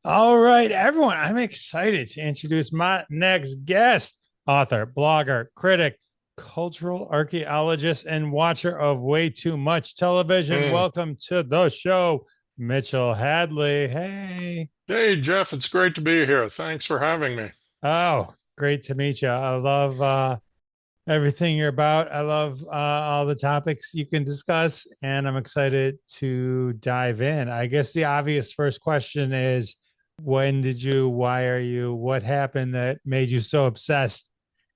All right, everyone, I'm excited to introduce my next guest, author, blogger, critic, cultural archaeologist, and watcher of way too much television. Mm. Welcome to the show, Mitchell Hadley. Hey. Hey, Jeff, it's great to be here. Thanks for having me. Oh, great to meet you. I love everything you're about. I love all the topics you can discuss, and I'm excited to dive in. I guess the obvious first question is when did you, why are you, what happened that made you so obsessed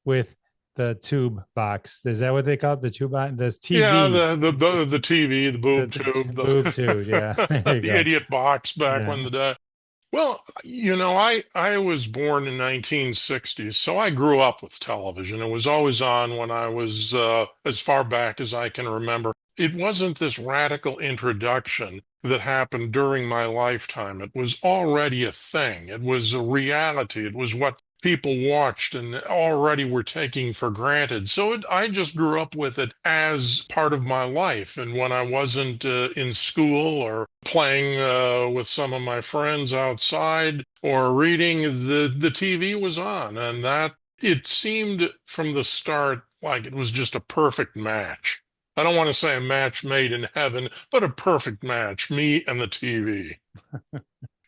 with the tube box? Is that what they call it? The tube box? This Yeah, TV, the TV, the boob tube, boob tube. Yeah, there you the go. idiot box back when Yeah. the day. Well, I was born in 1960s, so I grew up with television. It was always on when I was as far back as I can remember. It wasn't this radical introduction that happened during my lifetime. It was already a thing. It was a reality. It was what people watched and already were taking for granted. I just grew up with it as part of my life. And when I wasn't in school or playing with some of my friends outside or reading, the TV was on, and that it seemed from the start like it was just a perfect match. I don't want to say a match made in heaven, but a perfect match, me and the TV.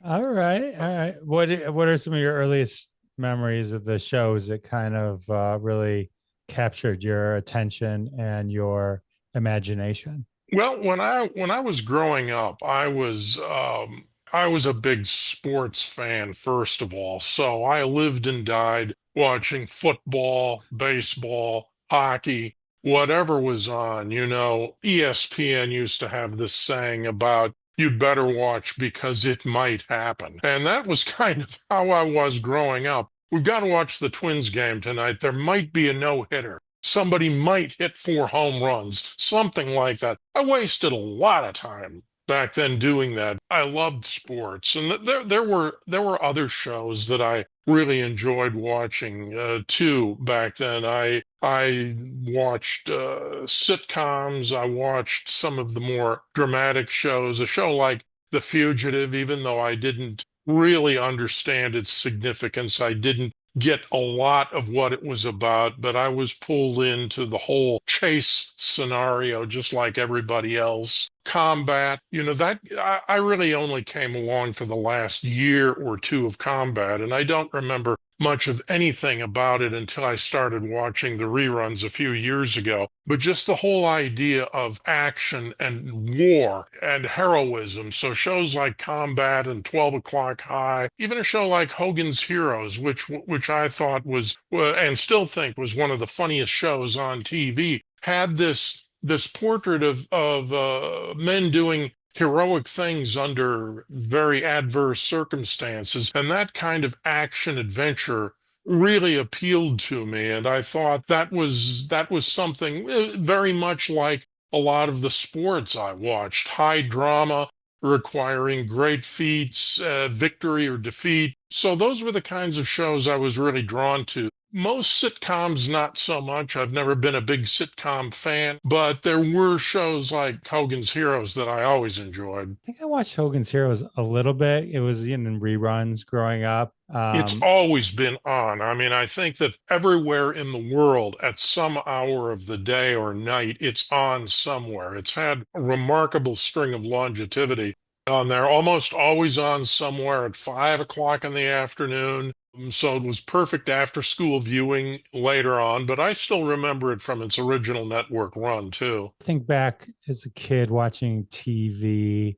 All right. All right. What are some of your earliest memories of the shows that kind of really captured your attention and your imagination? Well, when I was growing up, I was a big sports fan, first of all. So I lived and died watching football, baseball, hockey, whatever was on. ESPN used to have this saying about you'd better watch because it might happen. And that was kind of how I was growing up. We've got to watch the Twins game tonight. There might be a no-hitter. Somebody might hit 4 home runs, something like that. I wasted a lot of time back then doing that. I loved sports, and there were other shows that I really enjoyed watching too back then. I watched sitcoms. I watched some of the more dramatic shows. A show like The Fugitive, even though I didn't really understand its significance, I didn't get a lot of what it was about, but I was pulled into the whole chase scenario just like everybody else. Combat, that I really only came along for the last year or two of combat, and I don't remember much of anything about it until I started watching the reruns a few years ago. But just the whole idea of action and war and heroism. So shows like Combat and 12 O'Clock High, even a show like Hogan's Heroes, which I thought was and still think was one of the funniest shows on TV, had this portrait of men doing heroic things under very adverse circumstances. And that kind of action adventure really appealed to me. And I thought that was something very much like a lot of the sports I watched, high drama requiring great feats, victory or defeat. So those were the kinds of shows I was really drawn to. Most sitcoms, not so much. I've never been a big sitcom fan, but there were shows like Hogan's Heroes that I always enjoyed. I think I watched Hogan's Heroes a little bit. It was in reruns growing up. It's always been on. I mean, I think that everywhere in the world at some hour of the day or night, it's on somewhere. It's had a remarkable string of longevity on there, almost always on somewhere at 5 o'clock in the afternoon. So it was perfect after school viewing later on, but I still remember it from its original network run too. Think back as a kid watching TV.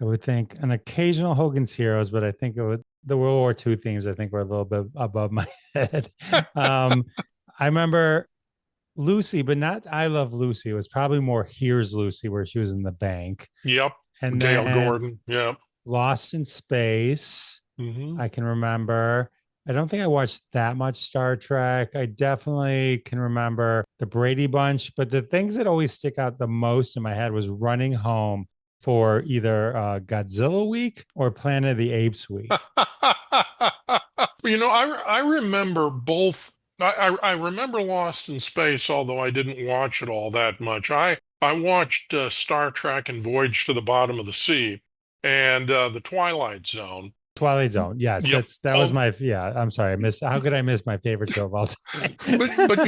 I would think an occasional Hogan's Heroes, but I think it would the World War II themes. I think were a little bit above my head. um, I remember Lucy, but not I Love Lucy. It was probably more Here's Lucy, where she was in the bank, Yep. and Gail then Gordon. Yep. Lost in Space. Hmm. I can remember. I don't think I watched that much Star Trek. I definitely can remember the Brady Bunch, but the things that always stick out the most in my head was running home for either Godzilla week or Planet of the Apes week. I remember both. I remember Lost in Space, although I didn't watch it all that much. I watched Star Trek and Voyage to the Bottom of the Sea and The Twilight Zone. Twilight Zone. Yes, Yep. that was my, yeah. I'm sorry, I missed. How could I miss my favorite show of all time? But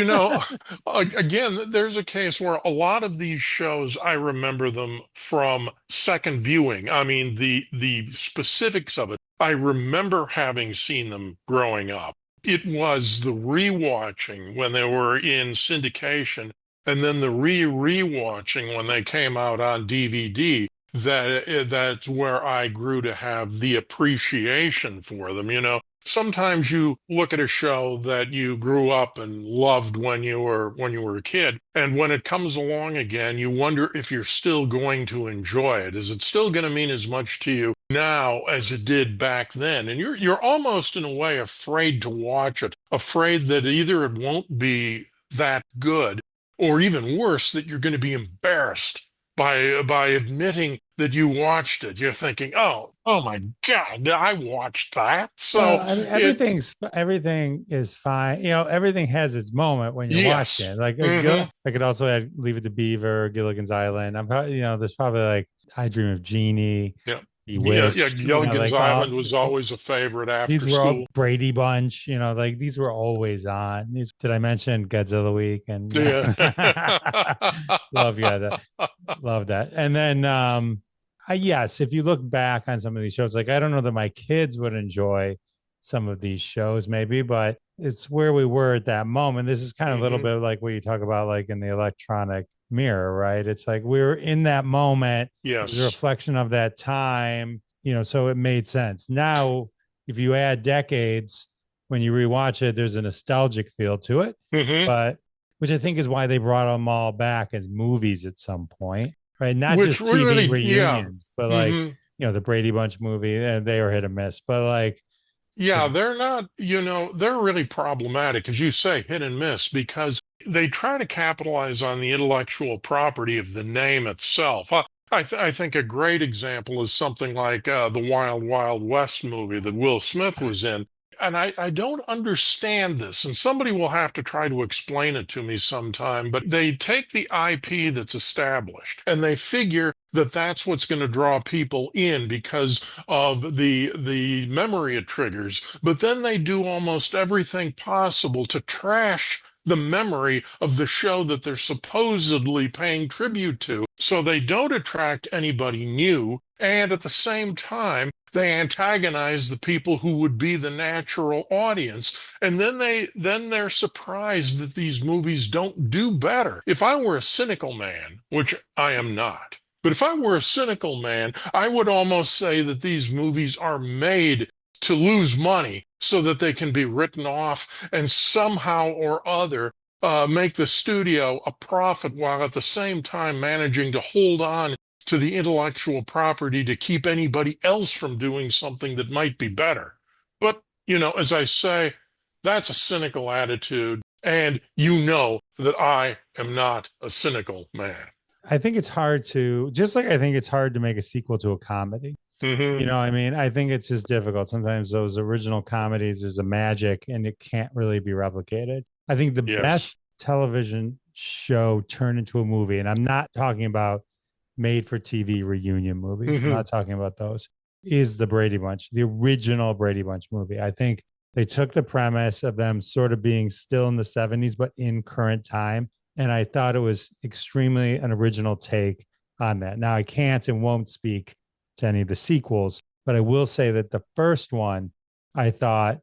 again, there's a case where a lot of these shows I remember them from second viewing. I mean, the specifics of it, I remember having seen them growing up. It was the rewatching when they were in syndication, and then the rewatching when they came out on DVD. That's where I grew to have the appreciation for them. Sometimes you look at a show that you grew up and loved when you were a kid, and when it comes along again, you wonder if you're still going to enjoy it. Is it still going to mean as much to you now as it did back then? And you're almost in a way afraid to watch it, afraid that either it won't be that good, or even worse, that you're going to be embarrassed by admitting that you watched it. You're thinking, oh my God, I watched that. Well, So I mean, it, everything is fine. Everything has its moment when you're watching yes. it. Like Hmm. I could also add Leave It to Beaver, Gilligan's Island. I'm probably, there's probably like I Dream of Jeannie, Yeah. Yeah, yeah. Bewitched. Gilligan's Like all Island was always a favorite these after were all school. Brady Bunch. Like these were always on. Did I mention Godzilla Week? And Yeah. love love that. And then yes, if you look back on some of these shows, like I don't know that my kids would enjoy some of these shows, maybe, but it's where we were at that moment. This is kind of a little Hmm. bit like what you talk about, like in the electronic mirror, right? It's like we were in that moment. It was a Yes. reflection of that time, so it made sense. Now, if you add decades, when you rewatch it, there's a nostalgic feel to it, Hmm. but which I think is why they brought them all back as movies at some point, right? Not Which just TV really, yeah. reunions, but like, Hmm. the Brady Bunch movie, and they were hit or miss. But like, Yeah, if they're not, they're really problematic, as you say, hit and miss, because they try to capitalize on the intellectual property of the name itself. I think a great example is something like the Wild Wild West movie that Will Smith was in. And I don't understand this, and somebody will have to try to explain it to me sometime, but they take the IP that's established and they figure that that's what's going to draw people in because of the memory it triggers. But then they do almost everything possible to trash the memory of the show that they're supposedly paying tribute to. So they don't attract anybody new. And at the same time, they antagonize the people who would be the natural audience. And then they're surprised that these movies don't do better. If I were a cynical man, which I am not, but if I were a cynical man, I would almost say that these movies are made to lose money so that they can be written off and somehow or other make the studio a profit while at the same time managing to hold on to the intellectual property to keep anybody else from doing something that might be better. But, as I say, that's a cynical attitude. And you know that I am not a cynical man. I think it's hard to, just like I think it's hard to make a sequel to a comedy. Hmm. I mean, I think it's just difficult. Sometimes those original comedies, there's a magic and it can't really be replicated. I think the Yes. best television show turned into a movie, and I'm not talking about made for TV reunion movies, I'm Hmm. not talking about those, is the Brady Bunch, the original Brady Bunch movie. I think they took the premise of them sort of being still in the 70s, but in current time. And I thought it was extremely an original take on that. Now, I can't and won't speak to any of the sequels, but I will say that the first one, I thought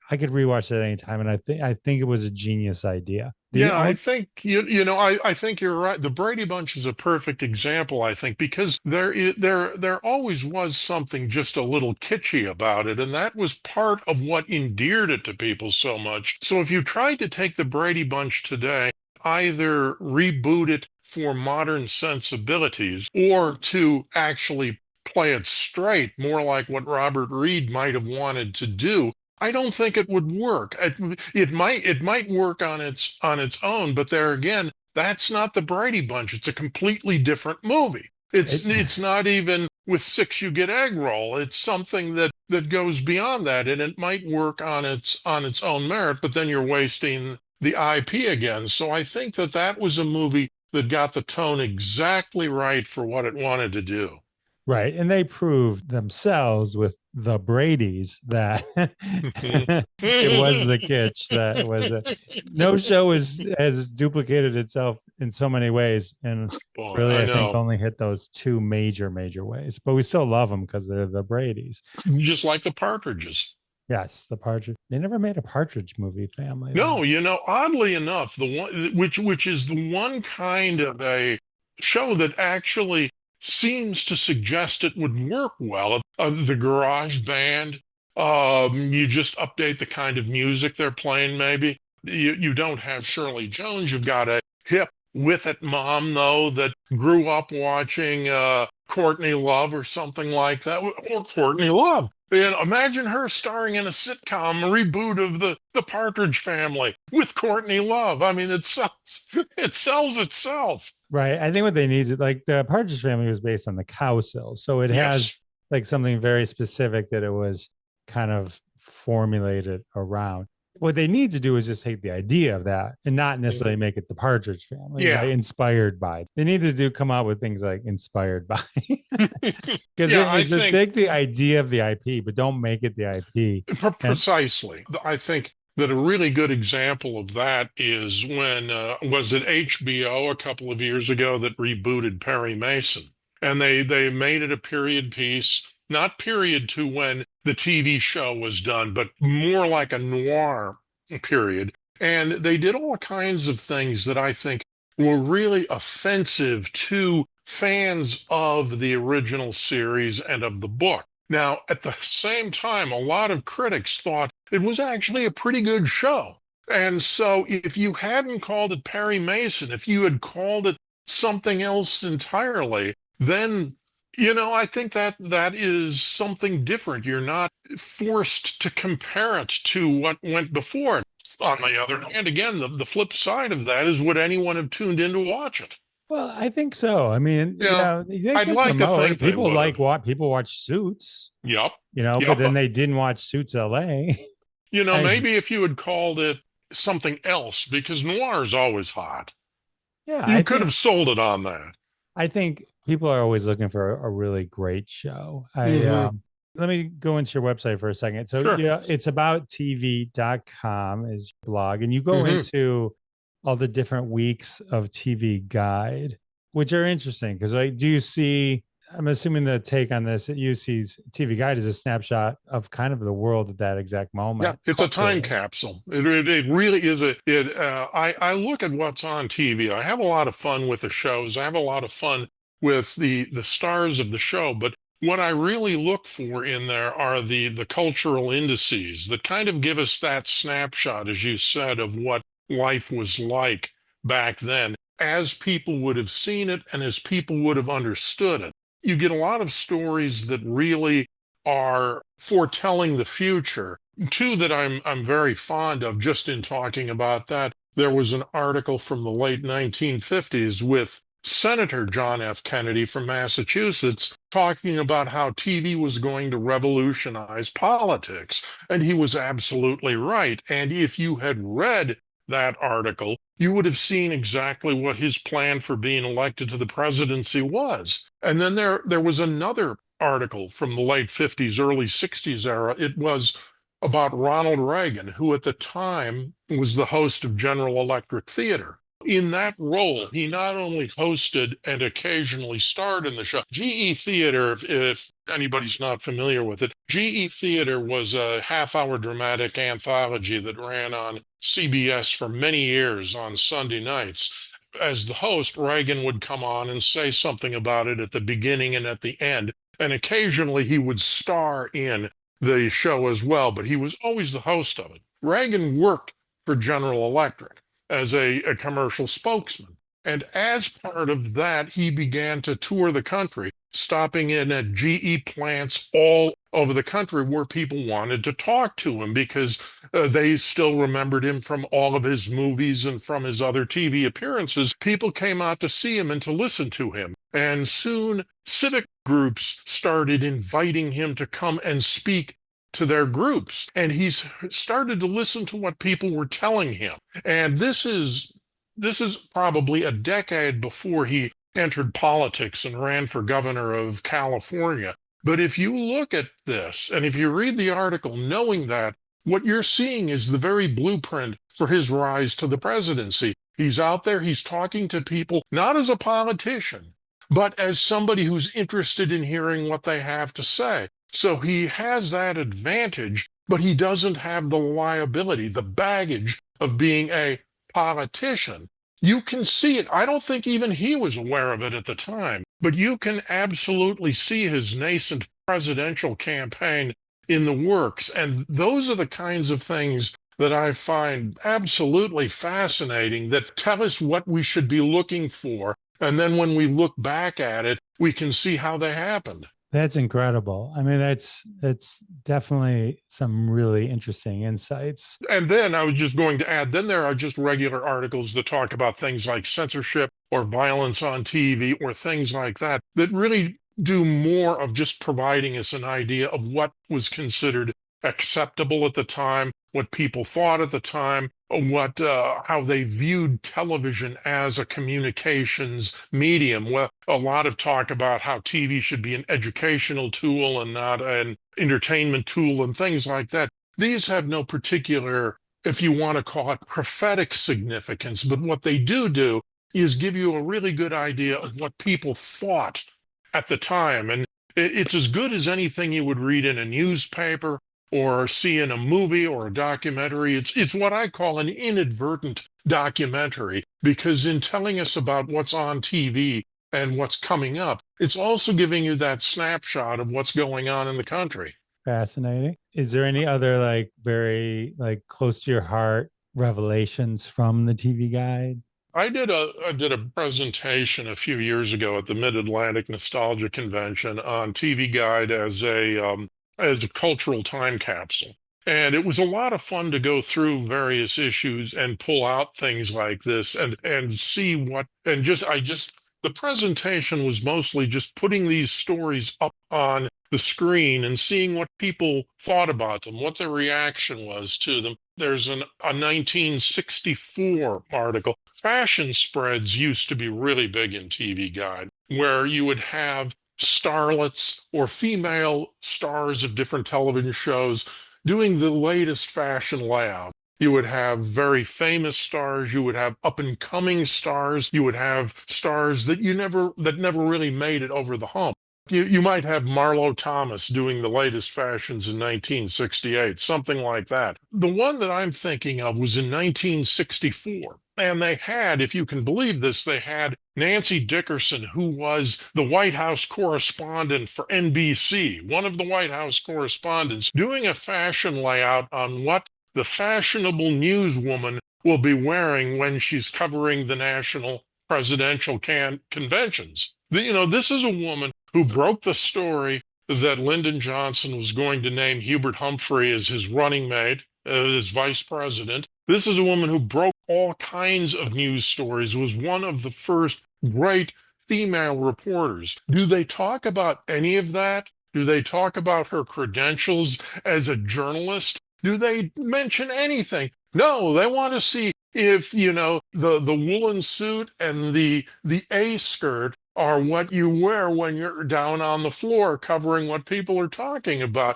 I could rewatch it at any time, and I think it was a genius idea. The Yeah, I only think I think you're right. The Brady Bunch is a perfect example, I think, because there always was something just a little kitschy about it, and that was part of what endeared it to people so much. So if you tried to take the Brady Bunch today, either reboot it for modern sensibilities or to actually play it straight, more like what Robert Reed might have wanted to do, I don't think it would work. It might work on its own, but there again, that's not the Brady Bunch. It's a completely different movie. It's it, it's not even with six you get egg roll. It's something that goes beyond that, and it might work on its own merit, but then you're wasting the IP again. So I think that was a movie that got the tone exactly right for what it wanted to do. Right. And they proved themselves with the Brady's that it was the kitsch that it was no show has duplicated itself in so many ways. And Boy, really, I I think know. only hit those two major ways, but we still love them because they're the Brady's. Just like the Partridges. Yes. The Partridge. They never made a Partridge movie family though. No, oddly enough, the one which is the one kind of a show that actually seems to suggest it would work well. The garage band, you just update the kind of music they're playing, maybe. You don't have Shirley Jones. You've got a hip with it mom, though, that grew up watching Courtney Love or something like that, or Courtney Love. And imagine her starring in a sitcom, a reboot of the Partridge Family with Courtney Love. I mean, it sells itself. Right. I think what they need, like the Partridge Family was based on the cow sills. So it has Yes. like something very specific that it was kind of formulated around. What they need to do is just take the idea of that and not necessarily make it the Partridge Family, Yeah. right? Inspired by. They need to come out with things like inspired by. Because Yeah, I it's just think take the idea of the IP, but don't make it the IP. And precisely. I think that a really good example of that is when was it HBO a couple of years ago that rebooted Perry Mason, and they made it a period piece, not period to when the TV show was done, but more like a noir period. And they did all kinds of things that I think were really offensive to fans of the original series and of the book. Now, at the same time, a lot of critics thought it was actually a pretty good show. And so if you hadn't called it Perry Mason, if you had called it something else entirely, then, I think that is something different. You're not forced to compare it to what went before. On the other hand, again, the flip side of that is, would anyone have tuned in to watch it? well, I think so. I mean, Yeah, they I'd can like to promote think it. they People would like have. what people watch Suits, Yep. but Yep. then they didn't watch Suits LA. I, Maybe if you had called it something else, because noir is always hot. yeah, You could have sold it on that. I think people are always looking for a really great show. Hmm. Let me go into your website for a second. So Sure. yeah, it's about TV.com is your blog, and you go Hmm. into all the different weeks of TV guide, which are interesting because like do you see I'm assuming the take on this at UC's TV guide is a snapshot of kind of the world at that exact Yeah, moment it's a time culturally. capsule. It really is I look at what's on TV. I have a lot of fun with the shows. I have a lot of fun with the stars of the show, but what I really look for in there are the cultural indices that kind of give us that snapshot, as you said, of what life was like back then, as people would have seen it and as people would have understood it. You get a lot of stories that really are foretelling the future. Two that I'm very fond of just in talking about that. There was an article from the late 1950s with Senator John F. Kennedy from Massachusetts talking about how TV was going to revolutionize politics. And he was absolutely right. And if you had read that article, you would have seen exactly what his plan for being elected to the presidency was. And then there was another article from the late 50s, early 60s era. It was about Ronald Reagan, who at the time was the host of General Electric Theater. In that role, he not only hosted and occasionally starred in the show. GE Theater, if anybody's not familiar with it, GE Theater was a half-hour dramatic anthology that ran on CBS for many years on Sunday nights. As the host, Reagan would come on and say something about it at the beginning and at the end, and occasionally he would star in the show as well, but he was always the host of it. Reagan worked for General Electric as a commercial spokesman. And as part of that, he began to tour the country, stopping in at GE plants all over the country where people wanted to talk to him because they still remembered him from all of his movies and from his other TV appearances. People came out to see him and to listen to him. And soon civic groups started inviting him to come and speak to their groups. And he's started to listen to what people were telling him. And this is probably a decade before he entered politics and ran for governor of California. But if you look at this, and if you read the article knowing that, what you're seeing is the very blueprint for his rise to the presidency. He's out there, he's talking to people, not as a politician, but as somebody who's interested in hearing what they have to say. So he has that advantage, but he doesn't have the liability, the baggage of being a politician. You can see it. I don't think even he was aware of it at the time, but you can absolutely see his nascent presidential campaign in the works. And those are the kinds of things that I find absolutely fascinating that tell us what we should be looking for. And then when we look back at it, we can see how they happened. That's incredible. I mean, that's definitely some really interesting insights. And then I was just going to add, then there are just regular articles that talk about things like censorship or violence on TV or things like that, that really do more of just providing us an idea of what was considered acceptable at the time, what people thought at the time, what how they viewed television as a communications medium. Well, a lot of talk about how TV should be an educational tool and not an entertainment tool and things like that. These have no particular, if you want to call it, prophetic significance, but what they do is give you a really good idea of what people thought at the time. And it's as good as anything you would read in a newspaper or see in a movie or a documentary. It's what I call an inadvertent documentary, because in telling us about what's on TV and what's coming up, it's also giving you that snapshot of what's going on in the country. Fascinating. Is there any other like very like close to your heart revelations from the TV Guide? I did a presentation a few years ago at the Mid-Atlantic Nostalgia Convention on TV Guide as a cultural time capsule. And it was a lot of fun to go through various issues and pull out things like this and see what, and the presentation was mostly just putting these stories up on the screen and seeing what people thought about them, what their reaction was to them. There's a 1964 article. Fashion spreads used to be really big in TV Guide, where you would have starlets or female stars of different television shows doing the latest fashion layout. You would have very famous stars, you would have up-and-coming stars, you would have stars that never really made it over the hump. You might have Marlo Thomas doing the latest fashions in 1968, something like that. The one that I'm thinking of was in 1964. And they had, if you can believe this, they had Nancy Dickerson, who was the White House correspondent for NBC, one of the White House correspondents, doing a fashion layout on what the fashionable newswoman will be wearing when she's covering the national presidential conventions. This is a woman who broke the story that Lyndon Johnson was going to name Hubert Humphrey as his running mate, as vice president. This is a woman who broke all kinds of news stories, was one of the first great female reporters. Do they talk about any of that? Do they talk about her credentials as a journalist? Do they mention anything? No, they want to see if, the woolen suit and the A skirt are what you wear when you're down on the floor covering what people are talking about.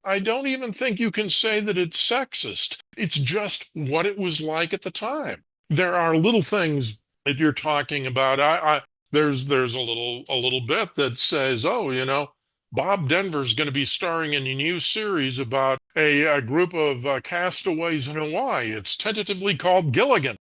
I don't even think you can say that it's sexist. It's just what it was like at the time. There are little things that you're talking about. There's a little bit that says, Bob Denver's going to be starring in a new series about a group of castaways in Hawaii. It's tentatively called Gilligan.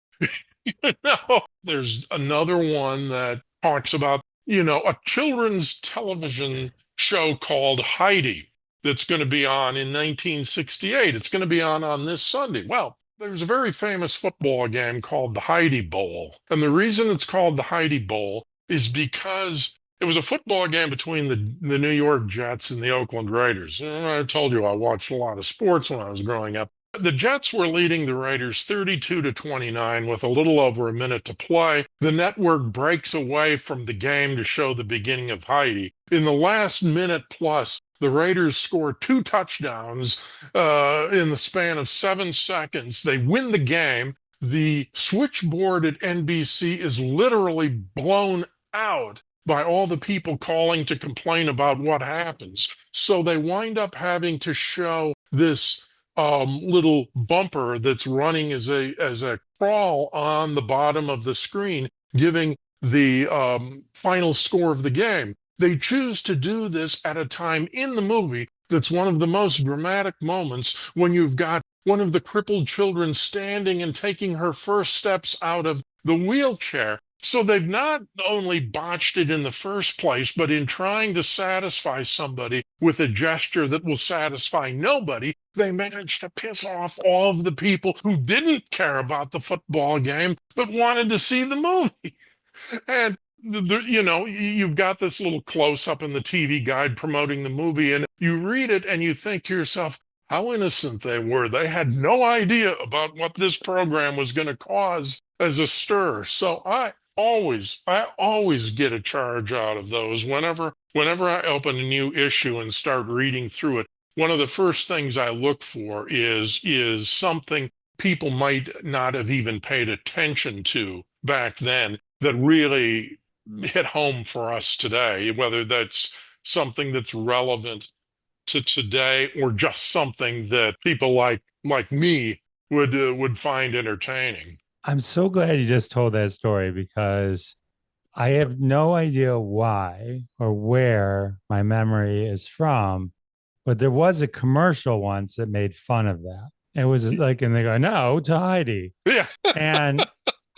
There's another one that talks about, a children's television show called Heidi that's going to be on in 1968. It's going to be on this Sunday. Well, there's a very famous football game called the Heidi Bowl. And the reason it's called the Heidi Bowl is because it was a football game between the New York Jets and the Oakland Raiders. And I told you I watched a lot of sports when I was growing up. The Jets were leading the Raiders 32-29 with a little over a minute to play. The network breaks away from the game to show the beginning of Heidi. In the last minute plus, the Raiders score 2 touchdowns in the span of 7 seconds. They win the game. The switchboard at NBC is literally blown out by all the people calling to complain about what happens. So they wind up having to show this little bumper that's running as a crawl on the bottom of the screen, giving the final score of the game. They choose to do this at a time in the movie that's one of the most dramatic moments, when you've got one of the crippled children standing and taking her first steps out of the wheelchair. So they've not only botched it in the first place, but in trying to satisfy somebody with a gesture that will satisfy nobody, they managed to piss off all of the people who didn't care about the football game but wanted to see the movie. And you've got this little close up in the TV guide promoting the movie, and you read it and you think to yourself, how innocent they were. They had no idea about what this program was going to cause as a stir. So I always get a charge out of those. Whenever I open a new issue and start reading through it, one of the first things I look for is something people might not have even paid attention to back then that really hit home for us today, whether that's something that's relevant to today or just something that people like me would find entertaining. I'm so glad you just told that story, because I have no idea why or where my memory is from, but there was a commercial once that made fun of that. It was like, and they go, no, to Heidi. Yeah. And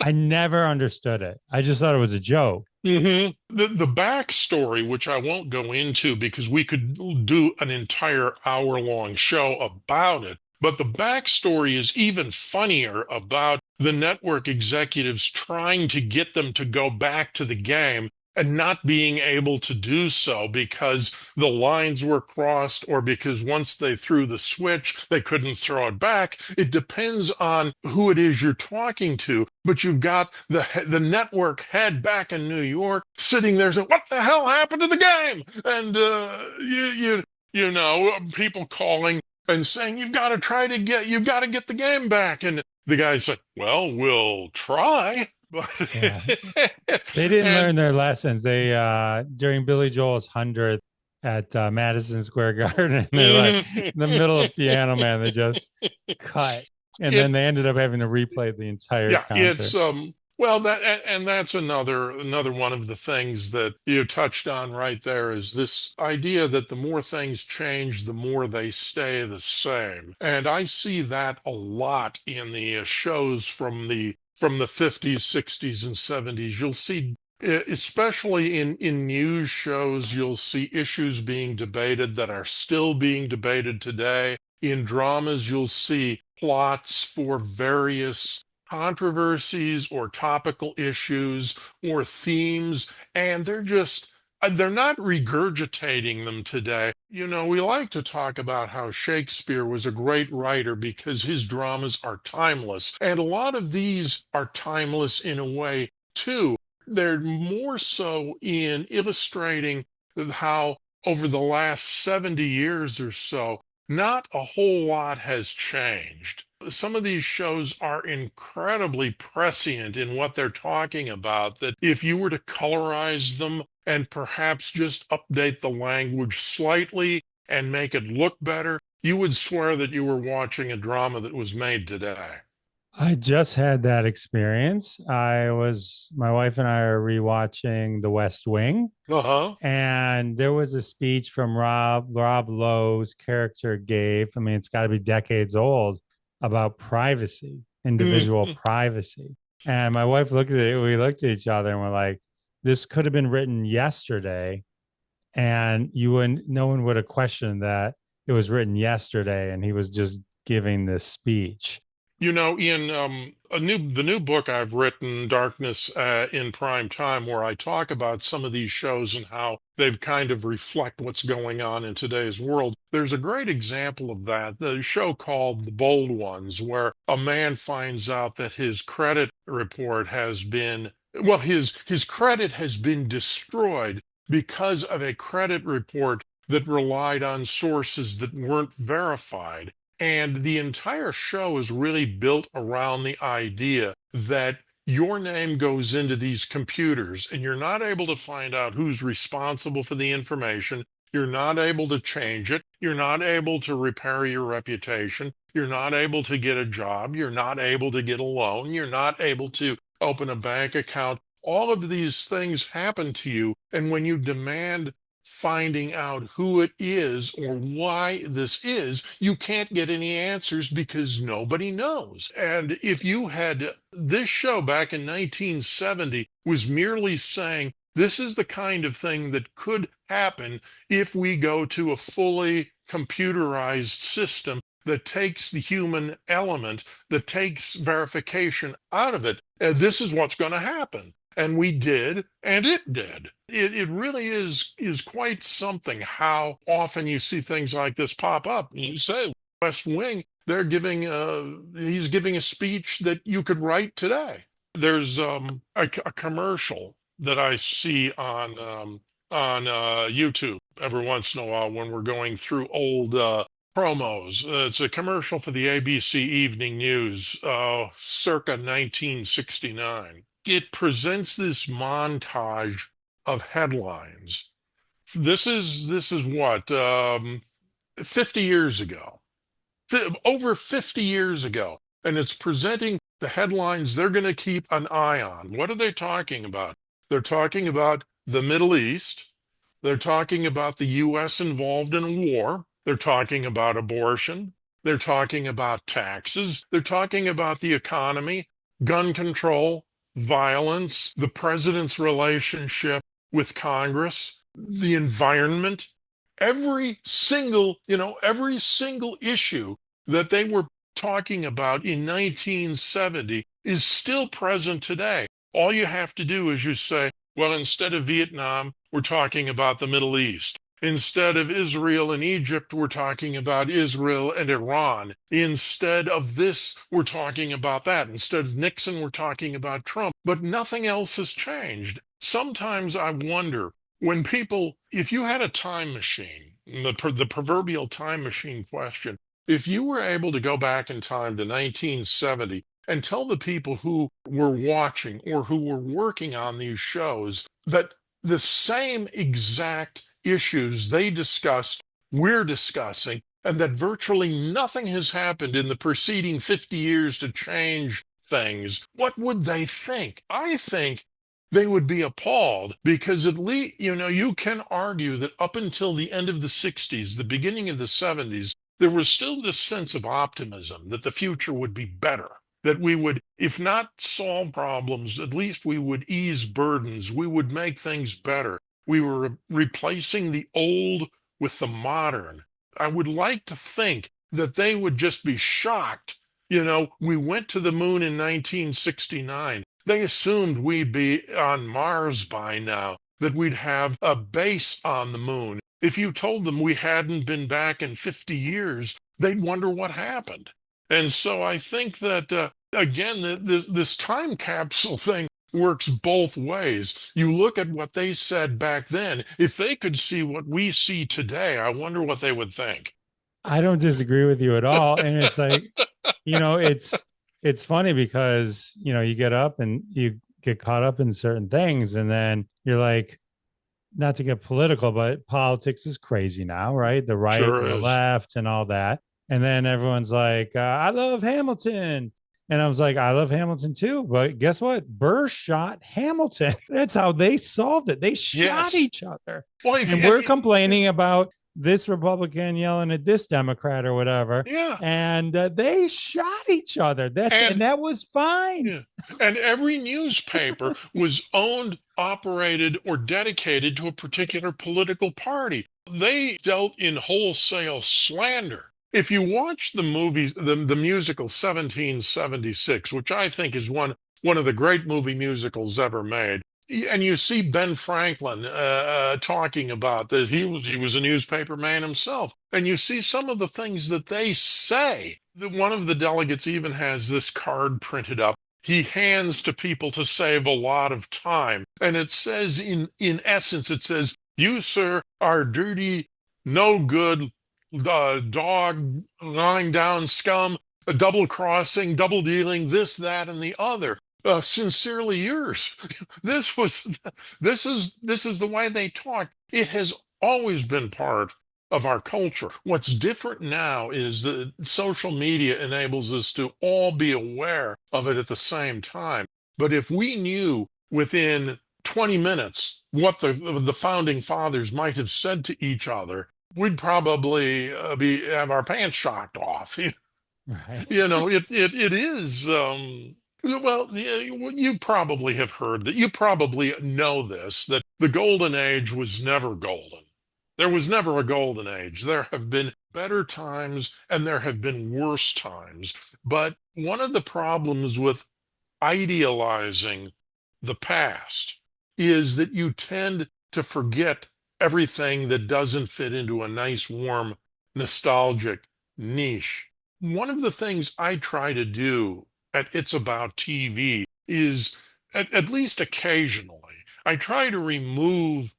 I never understood it. I just thought it was a joke. The backstory, which I won't go into because we could do an entire hour-long show about it, but the backstory is even funnier about the network executives trying to get them to go back to the game and not being able to do so because the lines were crossed, or because once they threw the switch, they couldn't throw it back. It depends on who it is you're talking to, but you've got the network head back in New York sitting there saying, what the hell happened to the game? And people calling and saying, you've got to get the game back. And the guy's like, well, we'll try. Yeah. They didn't And learn their lessons. They during Billy Joel's 100th at Madison Square Garden, they're like in the middle of Piano Man, they just cut, and then they ended up having to replay the entire yeah, concert. it's well, that's another one of the things that you touched on right there, is this idea that the more things change, the more they stay the same. And I see that a lot in the shows from the 50s, 60s, and 70s. You'll see, especially in news shows, you'll see issues being debated that are still being debated today. In dramas, you'll see plots for various controversies or topical issues or themes, and they're not regurgitating them today. We like to talk about how Shakespeare was a great writer because his dramas are timeless, and a lot of these are timeless in a way too. They're more so in illustrating how over the last 70 years or so, not a whole lot has changed. Some of these shows are incredibly prescient in what they're talking about, that if you were to colorize them and perhaps just update the language slightly and make it look better, you would swear that you were watching a drama that was made today. I just had that experience. My wife and I are rewatching The West Wing, Uh-huh. and there was a speech from Rob Lowe's character gave. I mean, it's got to be decades old, about privacy, individual privacy. And my wife looked at it. We looked at each other and we're like, this could have been written yesterday, and no one would have questioned that it was written yesterday and he was just giving this speech. In the new book I've written, Darkness in Prime Time, where I talk about some of these shows and how they've kind of reflect what's going on in today's world. There's a great example of that, the show called The Bold Ones, where a man finds out that his credit report has been, well, his credit has been destroyed because of a credit report that relied on sources that weren't verified. And the entire show is really built around the idea that your name goes into these computers and you're not able to find out who's responsible for the information. You're not able to change it. You're not able to repair your reputation. You're not able to get a job. You're not able to get a loan. You're not able to open a bank account. All of these things happen to you. And when you demand finding out who it is or why this is, you can't get any answers because nobody knows. And if you had this show back in 1970 was merely saying, this is the kind of thing that could happen if we go to a fully computerized system that takes the human element, that takes verification out of it. And this is what's going to happen. And we did, and it did. It really is quite something how often you see things like this pop up. You say, West Wing, he's giving a speech that you could write today. There's a commercial that I see on YouTube every once in a while when we're going through old promos. It's a commercial for the ABC Evening News, circa 1969. It presents this montage of headlines. This is what 50 years ago, over 50 years ago, and it's presenting the headlines they're going to keep an eye on. What are they talking about? They're talking about the Middle East. They're talking about the U.S. involved in a war. They're talking about abortion. They're talking about taxes. They're talking about the economy, gun control, violence, the president's relationship with Congress, the environment, every single issue that they were talking about in 1970 is still present today. All you have to do is you say, well, instead of Vietnam, we're talking about the Middle East. Instead of Israel and Egypt, we're talking about Israel and Iran. Instead of this, we're talking about that. Instead of Nixon, we're talking about Trump. But nothing else has changed. Sometimes I wonder when people, if you had a time machine, the proverbial time machine question, if you were able to go back in time to 1970 and tell the people who were watching or who were working on these shows that the same exact issues they discussed, we're discussing, and that virtually nothing has happened in the preceding 50 years to change things, what would they think? I think they would be appalled because at least, you can argue that up until the end of the 60s, the beginning of the 70s, there was still this sense of optimism that the future would be better, that we would, if not solve problems, at least we would ease burdens, we would make things better. We were replacing the old with the modern. I would like to think that they would just be shocked. We went to the moon in 1969. They assumed we'd be on Mars by now, that we'd have a base on the moon. If you told them we hadn't been back in 50 years, they'd wonder what happened. And so I think that, again, this time capsule thing works both ways. You look at what they said back then. If they could see what we see today, I wonder what they would think. I don't disagree with you at all. And it's like, it's funny because, you get up and you get caught up in certain things. And then you're like, not to get political, but politics is crazy now, right? The right, Sure the is. left, and all that. And then everyone's like, I love Hamilton. And I was like, I love Hamilton too. But guess what? Burr shot Hamilton. That's how they solved it. They shot each other. Well, and we're complaining about this Republican yelling at this Democrat or whatever. Yeah. And they shot each other. And that was fine. Yeah. And every newspaper was owned, operated, or dedicated to a particular political party. They dealt in wholesale slander. If you watch the movie, the musical 1776, which I think is one of the great movie musicals ever made, and you see Ben Franklin talking about that he was a newspaper man himself, and you see some of the things that they say. One of the delegates even has this card printed up. He hands to people to save a lot of time, and it says in essence, it says, "You, sir, are dirty, no good." Dog, lying down scum, double crossing, double dealing, this, that, and the other. Sincerely yours. This was, this is the way they talk. It has always been part of our culture. What's different now is that social media enables us to all be aware of it at the same time. But if we knew within 20 minutes what the founding fathers might have said to each other, we'd probably be have our pants shocked off. Right. It is. Well, you probably have heard that. You probably know this, that the golden age was never golden. There was never a golden age. There have been better times and there have been worse times. But one of the problems with idealizing the past is that you tend to forget everything that doesn't fit into a nice, warm, nostalgic niche. One of the things I try to do at It's About TV is, at least occasionally, I try to remove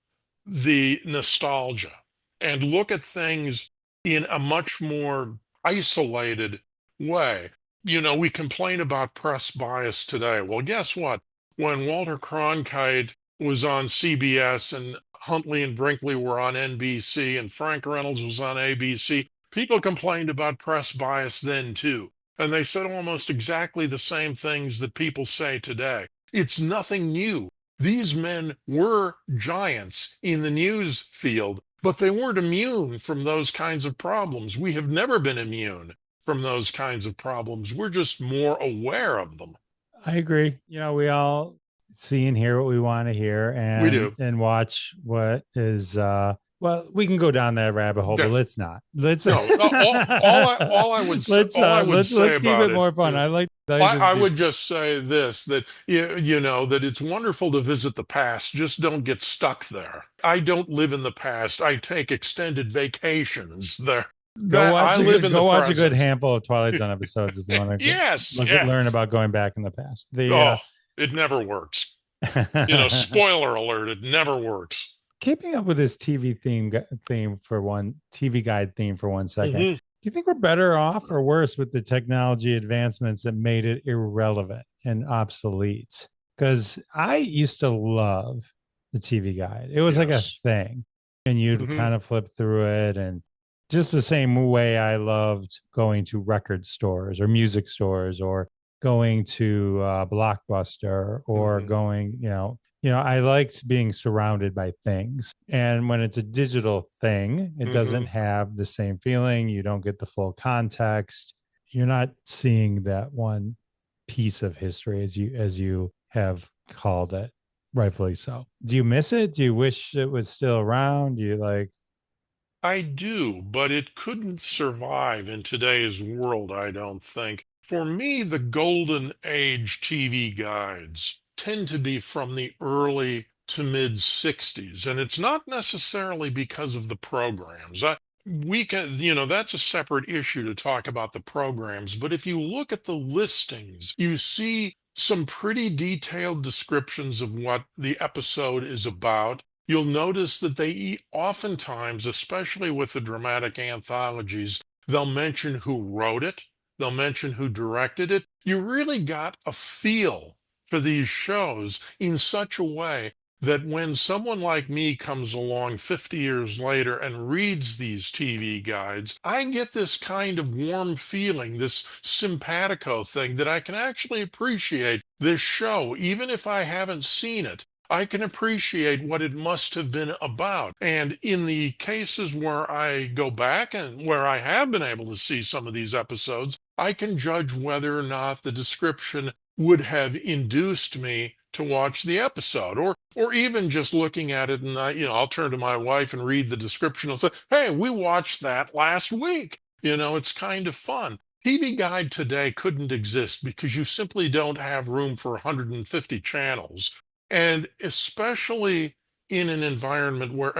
the nostalgia and look at things in a much more isolated way. We complain about press bias today. Well, guess what? When Walter Cronkite was on CBS and Huntley and Brinkley were on NBC and Frank Reynolds was on ABC, people complained about press bias then too. And they said almost exactly the same things that people say today. It's nothing new. These men were giants in the news field, but they weren't immune from those kinds of problems. We have never been immune from those kinds of problems. We're just more aware of them. I agree. We all see and hear what we want to hear We and do. watch what is well, we can go down that rabbit hole, but Yeah. let's not. Let's No, all I would say, let's keep about it more fun. it, I would just say this, that that it's wonderful to visit the past. Just don't get stuck there. I don't live in the past. I take extended vacations there. go That I watch live in the watch a good present. handful of Twilight Zone episodes if you want to Yes, yeah. learn about going back in the past. Oh, it never works. Spoiler alert, it never works. Keeping up with this theme for one TV guide theme for 1 second. Mhm. Do you think we're better off or worse with the technology advancements that made it irrelevant and obsolete? Because I used to love the TV guide. It was like a Yes. thing, and you'd kind of flip through it, and just the same way I loved going to record stores or music stores or going to Blockbuster or going, I liked being surrounded by things. And when it's a digital thing, it doesn't have the same feeling. You don't get the full context. You're not seeing that one piece of history as you have called it, rightfully so. Do you miss it? Do you wish it was still around? Do you like? I do, but it couldn't survive in today's world, I don't think. For me, the golden age TV guides tend to be from the early to mid 60s, and it's not necessarily because of the programs. We can, that's a separate issue to talk about the programs, but if you look at the listings, you see some pretty detailed descriptions of what the episode is about. You'll notice that they oftentimes, especially with the dramatic anthologies, they'll mention who wrote it, they'll mention who directed it. You really got a feel for these shows in such a way that when someone like me comes along 50 years later and reads these TV guides, I get this kind of warm feeling, this simpatico thing, that I can actually appreciate this show, even if I haven't seen it. I can appreciate what it must have been about. And in the cases where I go back and where I have been able to see some of these episodes, I can judge whether or not the description would have induced me to watch the episode, or even just looking at it and I'll turn to my wife and read the description and say, hey, we watched that last week. It's kind of fun. TV Guide today couldn't exist because you simply don't have room for 150 channels. And especially in an environment where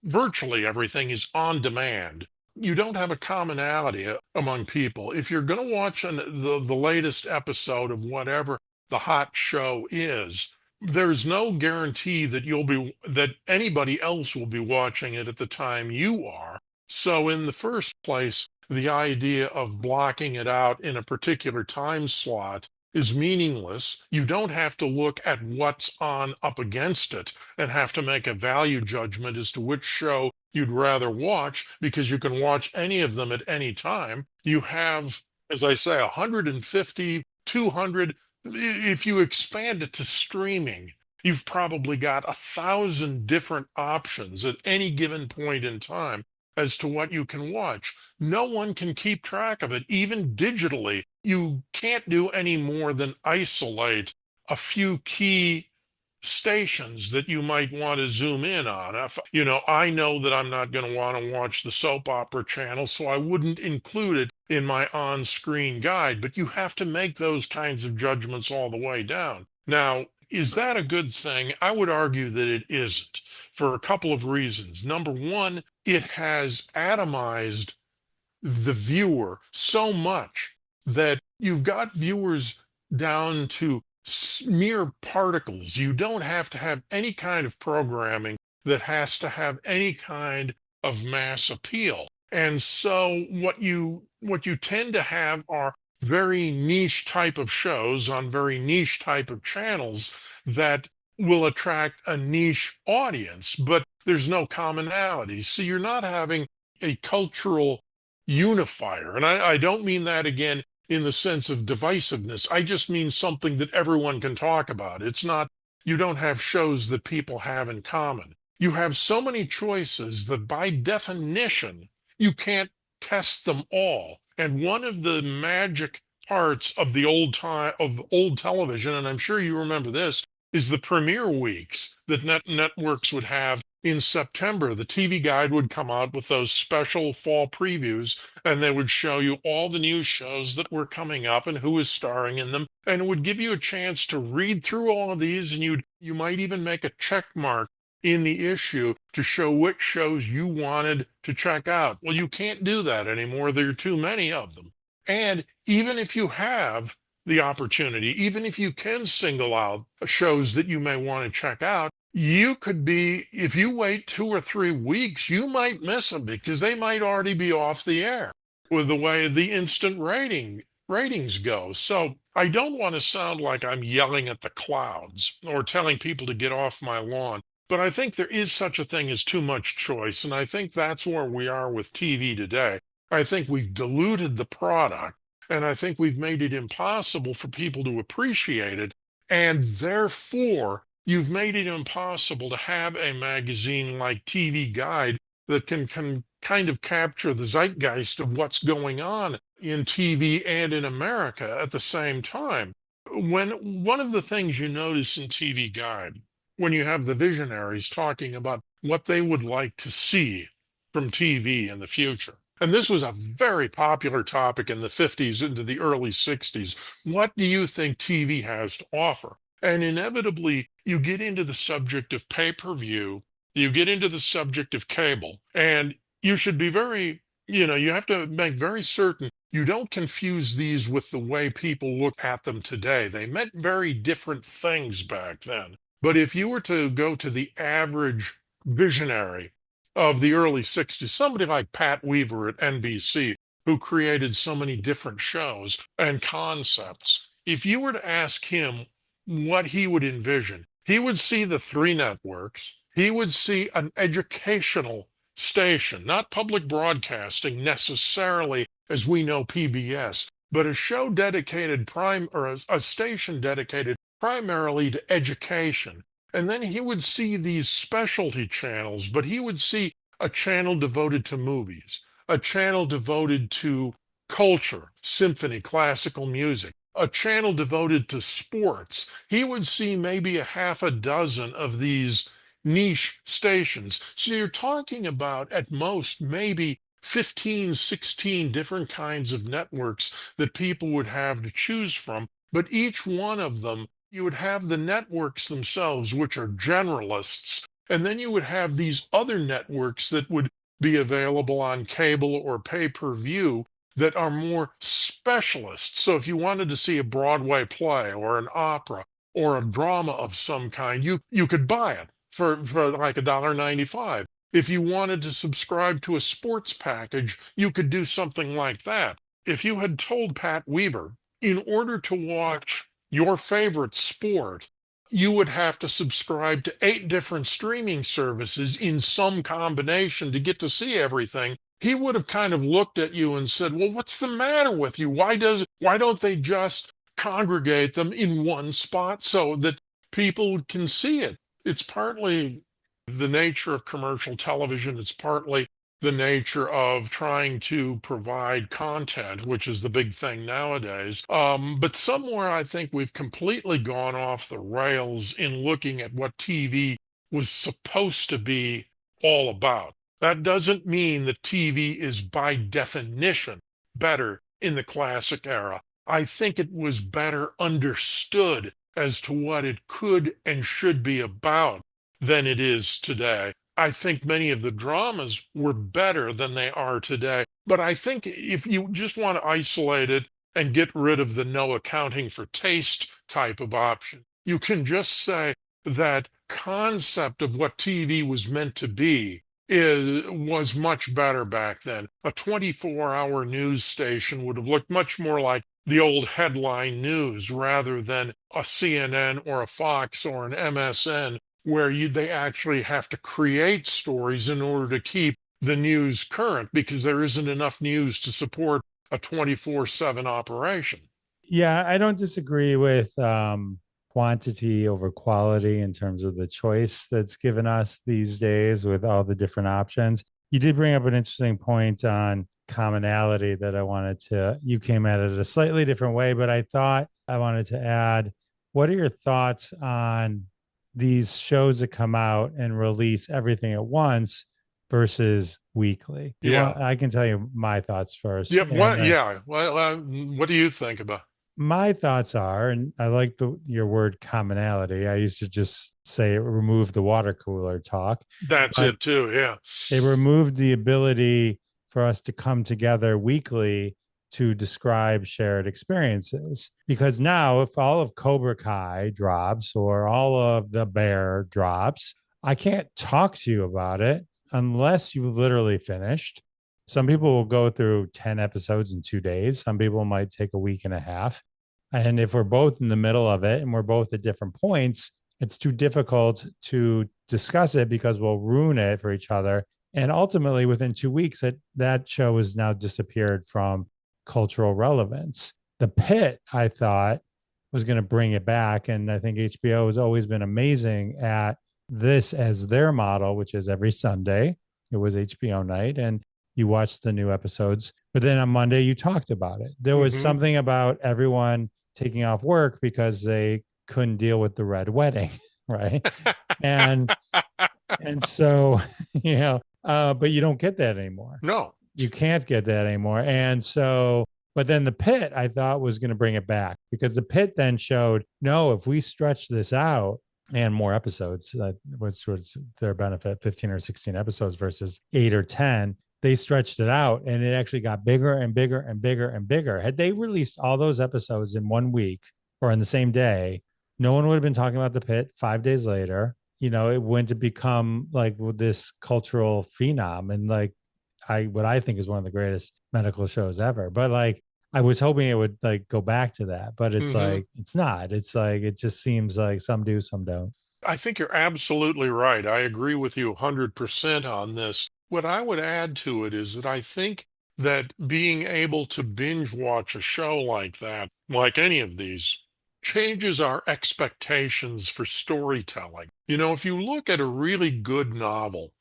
virtually everything is on demand, you don't have a commonality among people. If you're going to watch the latest episode of whatever the hot show is, there's no guarantee that anybody else will be watching it at the time you are. So in the first place, the idea of blocking it out in a particular time slot is meaningless. You don't have to look at what's on up against it and have to make a value judgment as to which show you'd rather watch, because you can watch any of them at any time. You have, as I say, 150, 200. If you expand it to streaming, you've probably got 1,000 different options at any given point in time as to what you can watch. No one can keep track of it, even digitally. You can't do any more than isolate a few key stations that you might want to zoom in on. I know that I'm not going to want to watch the soap opera channel, so I wouldn't include it in my on-screen guide, but you have to make those kinds of judgments all the way down. Now, is that a good thing? I would argue that it isn't, for a couple of reasons. Number one, it has atomized the viewer so much that you've got viewers down to mere particles. You don't have to have any kind of programming that has to have any kind of mass appeal. And so what you tend to have are very niche type of shows on very niche type of channels that will attract a niche audience, but there's no commonality. So you're not having a cultural unifier. And I don't mean that again in the sense of divisiveness. I just mean something that everyone can talk about. It's not, you don't have shows that people have in common. You have so many choices that by definition, you can't test them all. And one of the magic parts of the old television, and I'm sure you remember this, is the premiere weeks that networks would have in September. The TV Guide would come out with those special fall previews, and they would show you all the new shows that were coming up and who was starring in them. And it would give you a chance to read through all of these, and you might even make a check mark in the issue to show which shows you wanted to check out. Well, you can't do that anymore. There are too many of them. And even if you have the opportunity, even if you can single out shows that you may want to check out, you could be, if you wait 2 or 3 weeks, you might miss them because they might already be off the air with the way the instant ratings go. So I don't want to sound like I'm yelling at the clouds or telling people to get off my lawn, but I think there is such a thing as too much choice. And I think that's where we are with TV today. I think we've diluted the product, and I think we've made it impossible for people to appreciate it. And therefore, you've made it impossible to have a magazine like TV Guide that can kind of capture the zeitgeist of what's going on in TV and in America at the same time. One of the things you notice in TV Guide, when you have the visionaries talking about what they would like to see from TV in the future, and this was a very popular topic in the 50s into the early 60s. What do you think TV has to offer? And inevitably, you get into the subject of pay-per-view, you get into the subject of cable, and you should be you have to make very certain you don't confuse these with the way people look at them today. They meant very different things back then. But if you were to go to the average visionary of the early 60s, somebody like Pat Weaver at NBC, who created so many different shows and concepts, if you were to ask him what he would envision, he would see the 3 networks. He would see an educational station, not public broadcasting necessarily as we know PBS, but a show dedicated a station dedicated primarily to education. And then he would see these specialty channels, but he would see a channel devoted to movies, a channel devoted to culture, symphony, classical music, a channel devoted to sports. He would see maybe a half a dozen of these niche stations. So you're talking about at most maybe 15, 16 different kinds of networks that people would have to choose from. But each one of them, you would have the networks themselves, which are generalists, and then you would have these other networks that would be available on cable or pay-per-view that are more specialists. So if you wanted to see a Broadway play or an opera or a drama of some kind, you could buy it for like $1.95. If you wanted to subscribe to a sports package, you could do something like that. If you had told Pat Weaver in order to watch your favorite sport, you would have to subscribe to 8 different streaming services in some combination to get to see everything. He would have kind of looked at you and said, well, what's the matter with you? Why don't they just congregate them in one spot so that people can see it? It's partly the nature of commercial television. It's partly the nature of trying to provide content, which is the big thing nowadays. But somewhere I think we've completely gone off the rails in looking at what TV was supposed to be all about. That doesn't mean that TV is by definition better in the classic era. I think it was better understood as to what it could and should be about than it is today. I think many of the dramas were better than they are today. But I think if you just want to isolate it and get rid of the no accounting for taste type of option, you can just say that concept of what TV was meant to be was much better back then. A 24-hour news station would have looked much more like the old headline news rather than a CNN or a Fox or an MSN, where they actually have to create stories in order to keep the news current because there isn't enough news to support a 24/7 operation. Yeah, I don't disagree with quantity over quality in terms of the choice that's given us these days with all the different options. You did bring up an interesting point on commonality that I wanted to, you came at it a slightly different way, but I thought I wanted to add, what are your thoughts on these shows that come out and release everything at once versus weekly? I can tell you my thoughts first. Yeah. What do you think about? My thoughts are, and I like your word commonality. I used to just say remove the water cooler talk. That's it too. Yeah. It removed the ability for us to come together weekly to describe shared experiences. Because now, if all of Cobra Kai drops or all of The Bear drops, I can't talk to you about it unless you've literally finished. Some people will go through 10 episodes in 2 days. Some people might take a week and a half. And if we're both in the middle of it and we're both at different points, it's too difficult to discuss it because we'll ruin it for each other. And ultimately, within 2 weeks, that show has now disappeared from cultural relevance. The Pit, I thought, was going to bring it back. And I think HBO has always been amazing at this as their model, which is every Sunday. It was HBO night. And you watched the new episodes, but then on Monday you talked about it. There was something about everyone taking off work because they couldn't deal with the red wedding, right? and so, but you don't get that anymore. No, you can't get that anymore. And so, but then the Pit, I thought, was going to bring it back because the Pit then showed, no, if we stretch this out and more episodes, that was their benefit, 15 or 16 episodes versus 8 or 10. They stretched it out and it actually got bigger and bigger and bigger and bigger. Had they released all those episodes in 1 week or in the same day, no one would have been talking about the Pit 5 days later. It went to become like this cultural phenom and like what I think is one of the greatest medical shows ever. But like I was hoping it would like go back to that, but it's like it's not. It's like it just seems like some do, some don't. I think you're absolutely right. I agree with you 100% on this. What I would add to it is that I think that being able to binge watch a show like that, like any of these, changes our expectations for storytelling. If you look at a really good novel,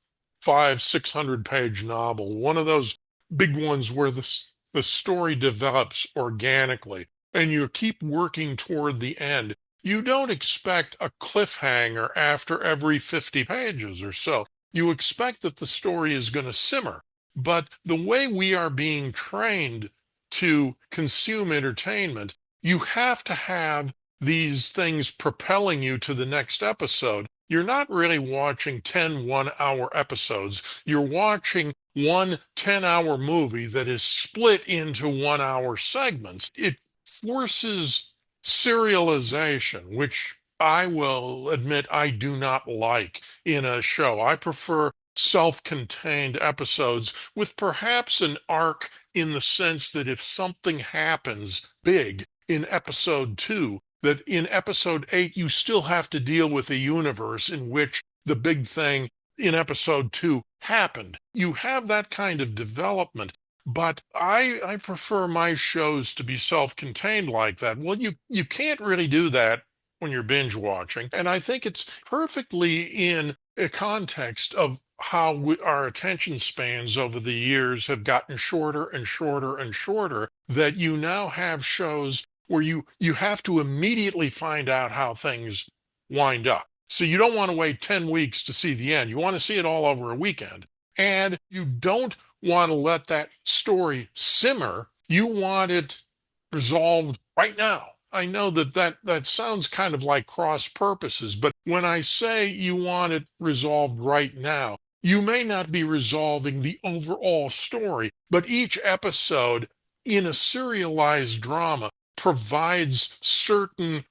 500-600 page novel, one of those big ones where the story develops organically and you keep working toward the end, you don't expect a cliffhanger after every 50 pages or so. You expect that the story is going to simmer. But the way we are being trained to consume entertainment, you have to have these things propelling you to the next episode. You're not really watching 10 one-hour episodes. You're watching one 10-hour movie that is split into 1-hour segments. It forces serialization, which I will admit I do not like in a show. I prefer self-contained episodes with perhaps an arc in the sense that if something happens big, in episode 2, that in episode 8 you still have to deal with a universe in which the big thing in episode 2 happened. You have that kind of development, but I prefer my shows to be self-contained like that. Well, you can't really do that when you're binge watching, and I think it's perfectly in a context of how our attention spans over the years have gotten shorter and shorter and shorter, that you now have shows where you have to immediately find out how things wind up. So you don't want to wait 10 weeks to see the end. You want to see it all over a weekend. And you don't want to let that story simmer. You want it resolved right now. I know that sounds kind of like cross purposes, but when I say you want it resolved right now, you may not be resolving the overall story, but each episode in a serialized drama provides certain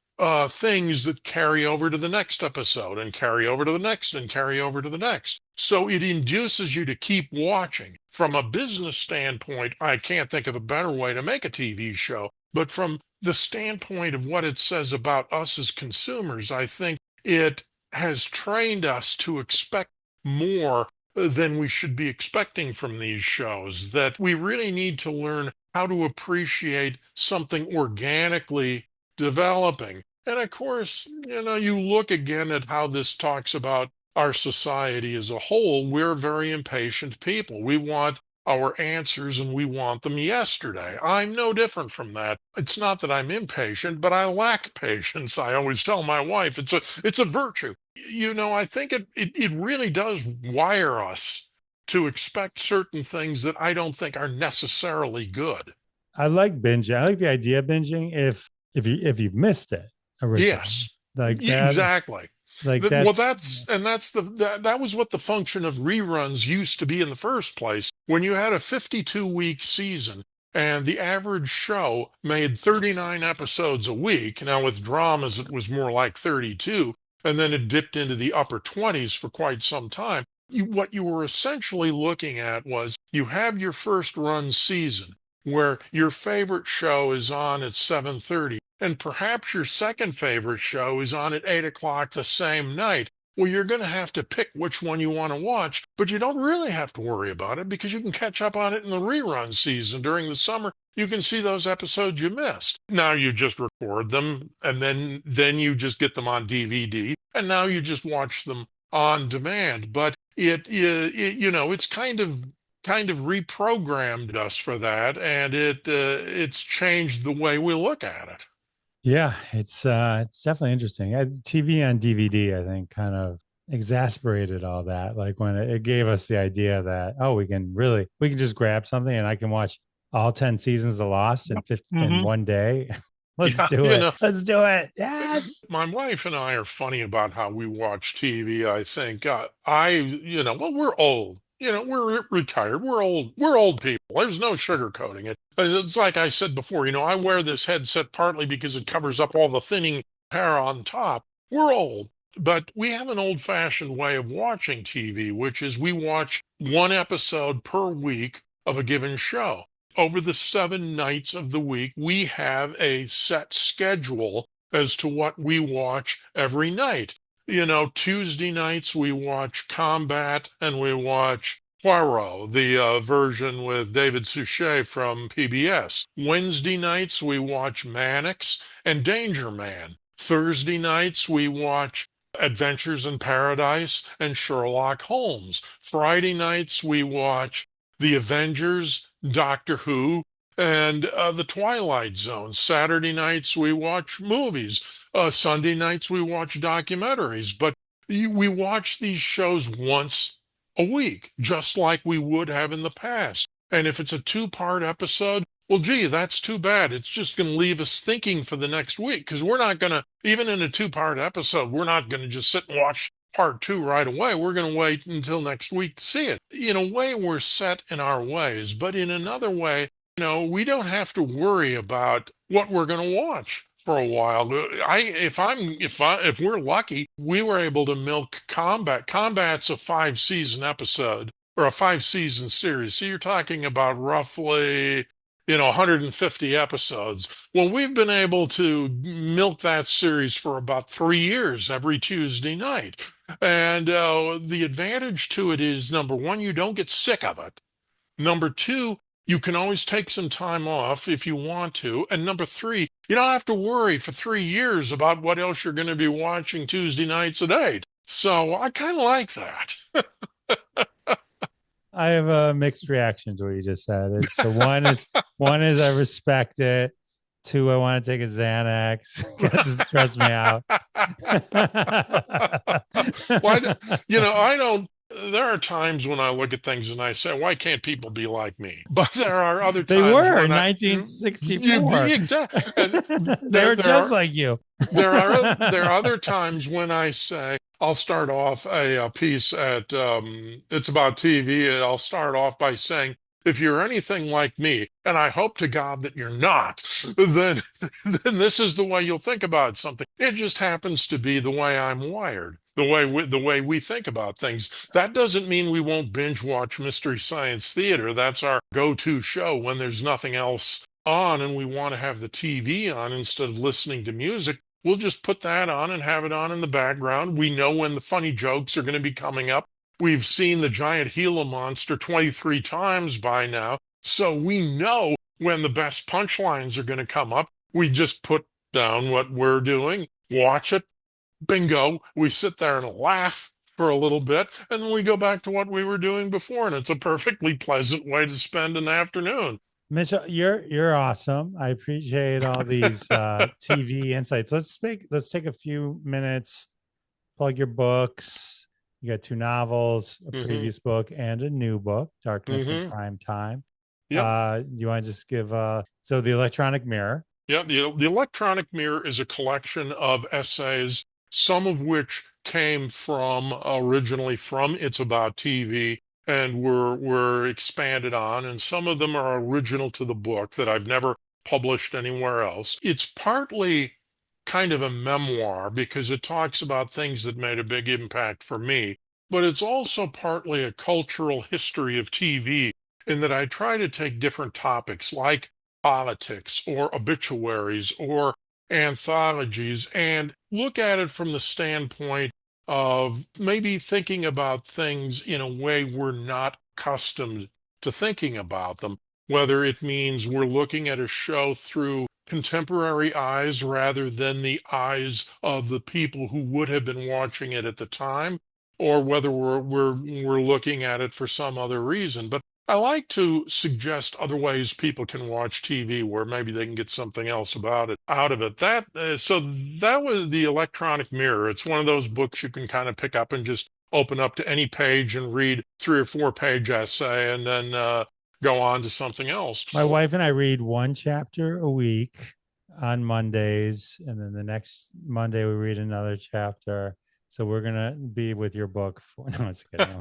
things that carry over to the next episode and carry over to the next and carry over to the next. So it induces you to keep watching. From a business standpoint, I can't think of a better way to make a TV show, but from the standpoint of what it says about us as consumers, I think it has trained us to expect more than we should be expecting from these shows, that we really need to learn how to appreciate something organically developing. And of course, you look again at how this talks about our society as a whole. We're very impatient people. We want our answers and we want them yesterday. I'm no different from that. It's not that I'm impatient, but I lack patience. I always tell my wife it's a virtue. I think it really does wire us to expect certain things that I don't think are necessarily good. I like binging. I like the idea of binging if you've missed it originally. Yes, Like that. exactly. Like Well, that's that was what the function of reruns used to be in the first place. When you had a 52-week season and the average show made 39 episodes a week. Now with dramas, it was more like 32, and then it dipped into the upper 20s for quite some time. What you were essentially looking at was you have your first run season where your favorite show is on at 7:30. And perhaps your second favorite show is on at 8 o'clock the same night. Well, you're going to have to pick which one you want to watch, but you don't really have to worry about it because you can catch up on it in the rerun season during the summer. You can see those episodes you missed. Now you just record them, and then you just get them on DVD, and now you just watch them on demand. But it's kind of reprogrammed us for that, and it's changed the way we look at it. Yeah, it's definitely interesting. TV on DVD, I think, kind of exasperated all that. Like when it gave us the idea that we can just grab something and I can watch all 10 seasons of Lost in 50 in one day. Let's do it. Let's do it. Yes. My wife and I are funny about how we watch TV. I think well, we're old. We're retired. We're old. We're old people. There's no sugarcoating it. It's like I said before, I wear this headset partly because it covers up all the thinning hair on top. We're old, but we have an old-fashioned way of watching TV, which is we watch one episode per week of a given show. Over the 7 nights of the week, we have a set schedule as to what we watch every night. Tuesday nights we watch Combat and we watch Poirot, the version with David Suchet from PBS. Wednesday nights we watch Mannix and Danger Man. Thursday nights we watch Adventures in Paradise and Sherlock Holmes. Friday nights we watch The Avengers, Doctor Who, and The Twilight Zone. Saturday nights we watch movies. Sunday nights we watch documentaries. But we watch these shows once a week, just like we would have in the past. And if it's a 2-part episode, well, gee, that's too bad. It's just going to leave us thinking for the next week, because we're not going to, even in a 2-part episode, we're not going to just sit and watch part 2 right away. We're going to wait until next week to see it. In a way, we're set in our ways, but in another way, we don't have to worry about what we're going to watch for a while. If we're lucky, we were able to milk Combat. Combat's a 5-season episode or a 5-season series. So you're talking about roughly 150 episodes. Well, we've been able to milk that series for about 3 years every Tuesday night. And the advantage to it is, number one, you don't get sick of it. Number two, you can always take some time off if you want to. And number three, you don't have to worry for 3 years about what else you're going to be watching Tuesday nights at 8. So I kind of like that. I have a mixed reaction to what you just said. It's so one is I respect it. Two, I want to take a Xanax because it stressed me out. Why, I don't. There are times when I look at things and I say, why can't people be like me? But there are other They times were in when 1964. exactly. They were just like you. There are other times when I say, I'll start off a piece at it's about TV. And I'll start off by saying, if you're anything like me, and I hope to God that you're not, then this is the way you'll think about something. It just happens to be the way I'm wired, the way we think about things. That doesn't mean we won't binge watch Mystery Science Theater. That's our go-to show when there's nothing else on and we want to have the TV on instead of listening to music. We'll just put that on and have it on in the background. We know when the funny jokes are going to be coming up. We've seen the giant Gila monster 23 times by now, so we know when the best punchlines are going to come up. We just put down what we're doing, watch it, bingo. We sit there and laugh for a little bit, and then we go back to what we were doing before, and it's a perfectly pleasant way to spend an afternoon. Mitchell, you're awesome. I appreciate all these TV insights. Let's take a few minutes, plug your books. You got two novels, a Hmm. previous book, and a new book, Darkness in Hmm. Prime Time. Yep. You want to just give so the electronic mirror. Yeah, the Electronic Mirror is a collection of essays, some of which came from originally from It's About TV and were expanded on, and some of them are original to the book that I've never published anywhere else. It's partly kind of a memoir because it talks about things that made a big impact for me, but it's also partly a cultural history of TV in that I try to take different topics like politics or obituaries or anthologies and look at it from the standpoint of maybe thinking about things in a way we're not accustomed to thinking about them, whether it means we're looking at a show through contemporary eyes rather than the eyes of the people who would have been watching it at the time, or whether we're looking at it for some other reason. But I like to suggest other ways people can watch TV where maybe they can get something else about it out of it. So that was the Electronic Mirror. It's one of those books you can kind of pick up and just open up to any page and read 3 or 4 page essay and then go on to something else. My wife and I read one chapter a week on Mondays, and then the next Monday we read another chapter. So we're gonna be with your book for no, it's kidding.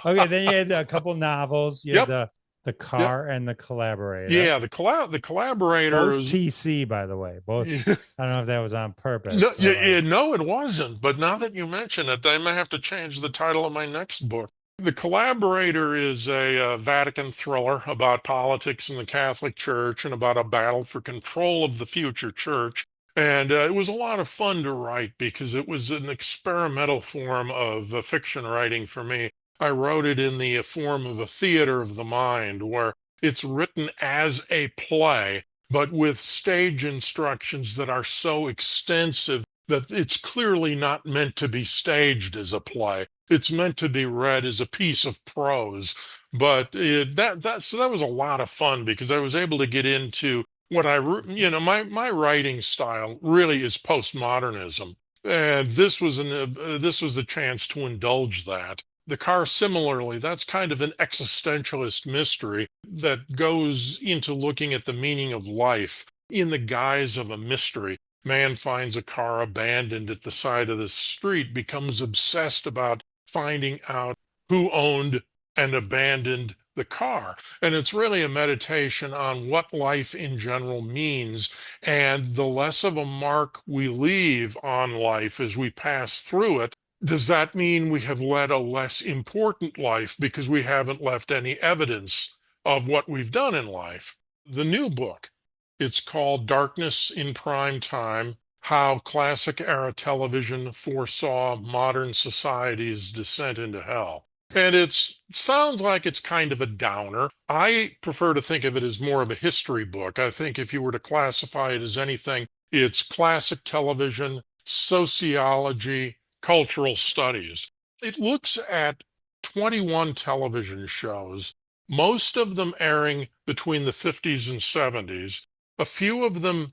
Okay, then you had a couple novels. You had Yep. the Yep. car and the collaborator. Yeah, the collaborator Both is TC, by the way. Both. I don't know if that was on no, purpose, but yeah, no, it wasn't. But now that you mention it, I may have to change the title of my next book. The Collaborator is a Vatican thriller about politics in the Catholic Church and about a battle for control of the future church. And it was a lot of fun to write because it was an experimental form of fiction writing for me. I wrote it in the form of a theater of the mind where it's written as a play but with stage instructions that are so extensive that it's clearly not meant to be staged as a play. It's meant to be read as a piece of prose. But so that was a lot of fun because I was able to get into what my writing style really is postmodernism, and this was a chance to indulge that. The car, similarly, that's kind of an existentialist mystery that goes into looking at the meaning of life in the guise of a mystery. Man finds a car abandoned at the side of the street, becomes obsessed about finding out who owned and abandoned the car. And it's really a meditation on what life in general means. And the less of a mark we leave on life as we pass through it, does that mean we have led a less important life because we haven't left any evidence of what we've done in life. The new book, it's called Darkness in Prime Time: How Classic Era Television Foresaw Modern Society's Descent into Hell. And it sounds like it's kind of a downer. I prefer to think of it as more of a history book. I think if you were to classify it as anything, it's classic television, sociology, cultural studies. It looks at 21 television shows, most of them airing between the 50s and 70s, a few of them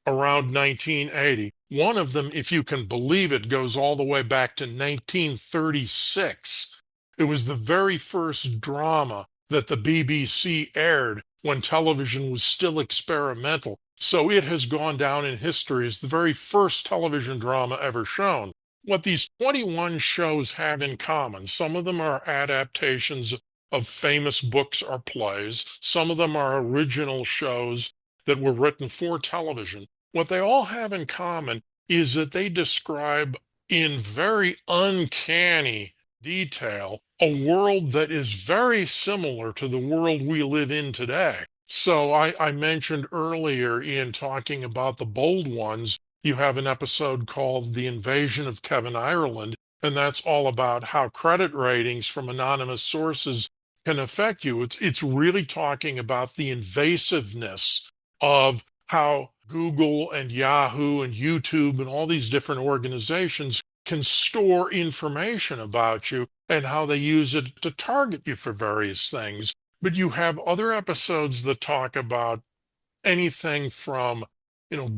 around 1980. One of them, if you can believe it, goes all the way back to 1936. It was the very first drama that the BBC aired when television was still experimental. So it has gone down in history as the very first television drama ever shown. What these 21 shows have in common, some of them are adaptations of famous books or plays. Some of them are original shows that were written for television. What they all have in common is that they describe in very uncanny detail a world that is very similar to the world we live in today. So I mentioned earlier in talking about the bold ones, you have an episode called The Invasion of Kevin Ireland, and that's all about how credit ratings from anonymous sources can affect you. It's really talking about the invasiveness of how Google and Yahoo and YouTube and all these different organizations can store information about you and how they use it to target you for various things. But you have other episodes that talk about anything from,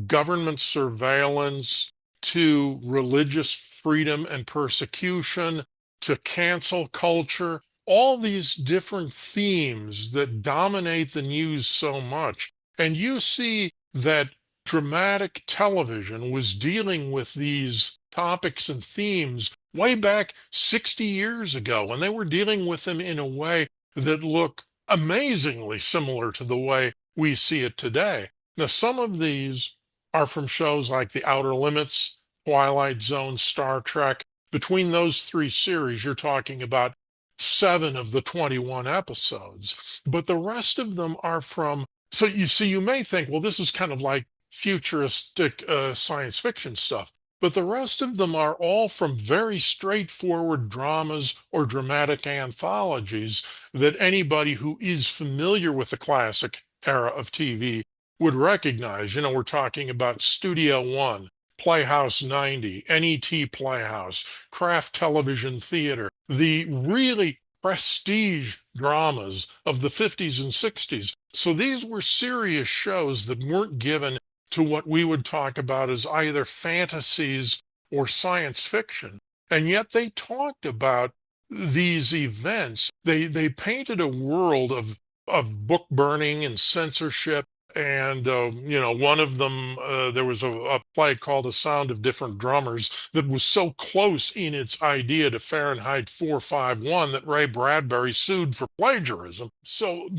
government surveillance to religious freedom and persecution to cancel culture, all these different themes that dominate the news so much. And you see that dramatic television was dealing with these topics and themes way back 60 years ago, and they were dealing with them in a way that look amazingly similar to the way we see it today. Now, some of these are from shows like The Outer Limits, Twilight Zone, Star Trek. Between those three series, you're talking about 7 of the 21 episodes. But the rest of them are from, so you see, you may think, well, this is kind of like futuristic science fiction stuff. But the rest of them are all from very straightforward dramas or dramatic anthologies that anybody who is familiar with the classic era of TV would recognize. We're talking about Studio One, Playhouse 90, NET Playhouse, Kraft Television Theater, the really prestige dramas of the 50s and 60s. So these were serious shows that weren't given to what we would talk about as either fantasies or science fiction. And yet they talked about these events. They painted a world of book burning and censorship. And, one of them, there was a play called A Sound of Different Drummers that was so close in its idea to Fahrenheit 451 that Ray Bradbury sued for plagiarism. So,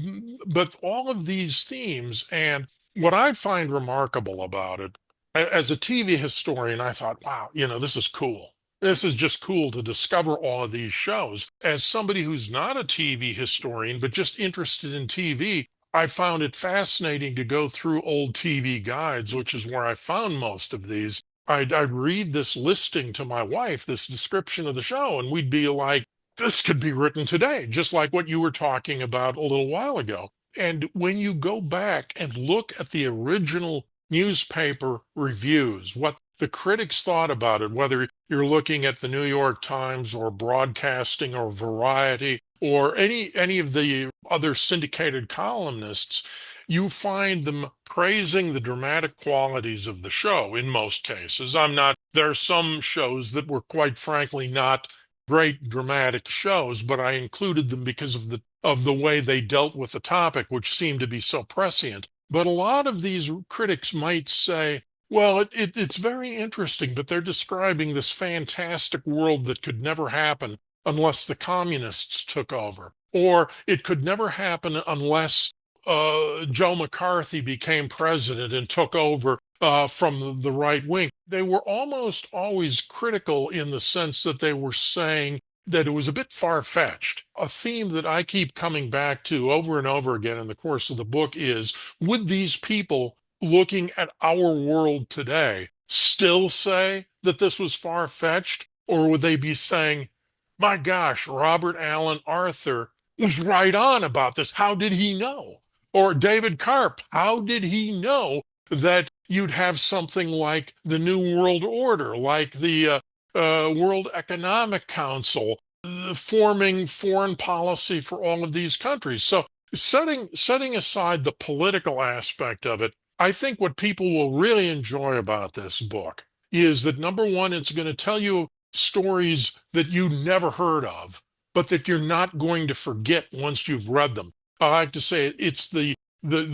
but all of these themes, and what I find remarkable about it, as a TV historian, I thought, wow, this is cool. This is just cool to discover all of these shows. As somebody who's not a TV historian, but just interested in TV, I found it fascinating to go through old TV guides, which is where I found most of these. I'd read this listing to my wife, this description of the show, and we'd be like, this could be written today, just like what you were talking about a little while ago. And when you go back and look at the original newspaper reviews, what the critics thought about it, whether you're looking at the New York Times or Broadcasting or Variety or any of the other syndicated columnists, you find them praising the dramatic qualities of the show in most cases. There are some shows that were quite frankly not great dramatic shows, but I included them because of the way they dealt with the topic, which seemed to be so prescient. But a lot of these critics might say, well, it's very interesting, but they're describing this fantastic world that could never happen unless the communists took over, or it could never happen unless Joe McCarthy became president and took over from the right wing. They were almost always critical in the sense that they were saying that it was a bit far-fetched. A theme that I keep coming back to over and over again in the course of the book is, would these people looking at our world today still say that this was far-fetched? Or would they be saying, my gosh, Robert Allen Arthur was right on about this. How did he know? Or David Karp, how did he know that you'd have something like the New World Order, like the World Economic Council, forming foreign policy for all of these countries? So setting aside the political aspect of it, I think what people will really enjoy about this book is that, number one, it's going to tell you stories that you never heard of, but that you're not going to forget once you've read them. I like to say it's the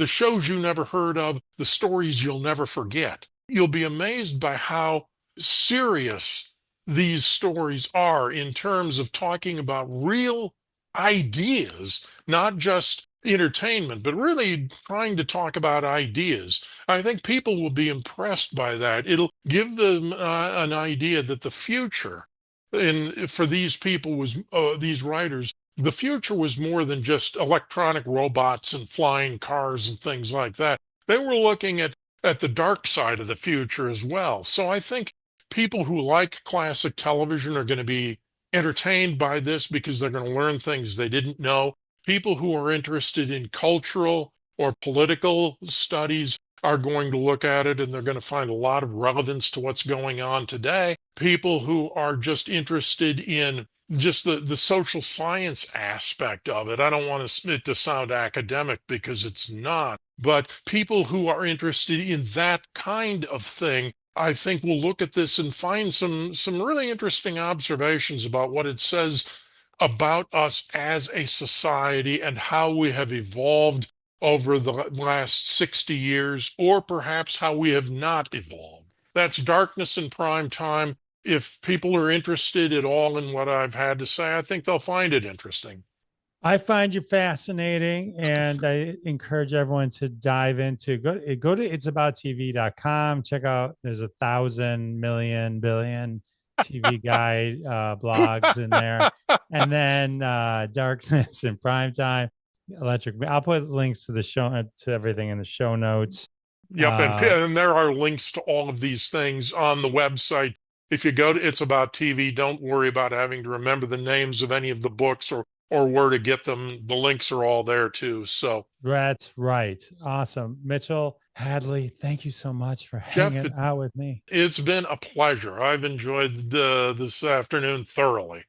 shows you never heard of, the stories you'll never forget. You'll be amazed by how serious these stories are in terms of talking about real ideas, not just entertainment, but really trying to talk about ideas. I think people will be impressed by that. It'll give them an idea that the future, and for these people was these writers, the future was more than just electronic robots and flying cars and things like that. They were looking at the dark side of the future as well. So I think people who like classic television are going to be entertained by this because they're going to learn things they didn't know. People who are interested in cultural or political studies are going to look at it and they're going to find a lot of relevance to what's going on today. People who are just interested in just the social science aspect of it. I don't want it to sound academic because it's not, but people who are interested in that kind of thing, I think will look at this and find some really interesting observations about what it says about us as a society and how we have evolved over the last 60 years, or perhaps how we have not evolved. That's Darkness in Prime Time. If people are interested at all in what I've had to say, I think they'll find it interesting. I find you fascinating, and I encourage everyone to dive into go to itsabouttv.com. Check out, there's 1,000 million billion TV guide blogs in there, and then Darkness in Primetime, Electric. I'll put links to the show, to everything in the show notes. Yep, and there are links to all of these things on the website. If you go to It's About TV, don't worry about having to remember the names of any of the books or where to get them. The links are all there too. So that's right. Awesome. Mitchell Hadley, thank you so much for hanging out with me. It's been a pleasure. I've enjoyed this afternoon thoroughly.